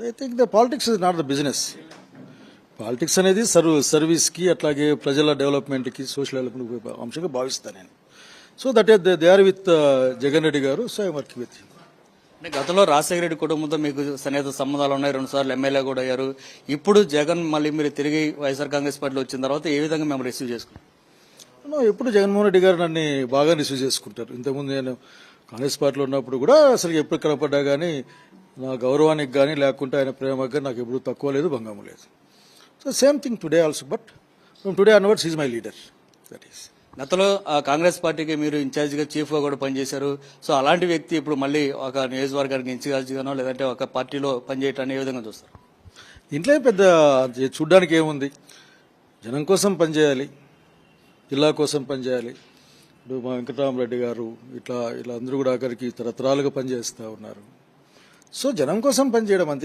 I think the politics is not the business. Politics అనేది సర్వీస్కి అట్లాగే ప్రజల డెవలప్మెంట్కి సోషల్ డెవలప్మెంట్ అంశంగా భావిస్తాను నేను. So that they are with Jagan Reddy గారు. So I work with him. అంటే గతంలో రాజశేఖర రెడ్డి కుటుంబంతో మీకు సన్నిహిత సంబంధాలు ఉన్నాయి, 2 సార్లు ఎమ్మెల్యే కూడా అయ్యారు. ఇప్పుడు జగన్ మళ్ళీ మీరు తిరిగి వైఎస్ఆర్ కాంగ్రెస్ పార్టీలో వచ్చిన తర్వాత ఏ విధంగా మేము రిసీవ్ చేసుకున్నాం? ఎప్పుడు జగన్మోహన్ రెడ్డి గారు నన్ను బాగా రిసీవ్ చేసుకుంటారు. ఇంతకుముందు నేను కాంగ్రెస్ పార్టీలో ఉన్నప్పుడు కూడా అసలు ఎప్పుడు కనపడ్డా కానీ నా గౌరవానికి కానీ లేకుంటే ఆయన ప్రేమకు కానీ నాకు ఎప్పుడు తక్కువ లేదు, భంగం లేదు. So same thing today also, but from today onwards is my leader. That is. గతంలో కాంగ్రెస్ పార్టీకి మీరు ఇన్ఛార్జిగా చీఫ్గా కూడా పనిచేశారు. సో అలాంటి వ్యక్తి ఇప్పుడు మళ్ళీ ఒక నియోజకవర్గానికి ఇన్ఛార్జిగానో లేదంటే ఒక పార్టీలో పనిచేయటాన్ని ఏ విధంగా చూస్తారు? ఇంట్లో పెద్ద చూడ్డానికి ఏముంది, జనం కోసం పనిచేయాలి, జిల్లా కోసం పనిచేయాలి. ఇప్పుడు మా వెంకటరామరెడ్డి గారు ఇట్లా అందరూ కూడా ఆఖరికి తరతరాలుగా పనిచేస్తూ ఉన్నారు. సో జనం కోసం పనిచేయడం అంతే.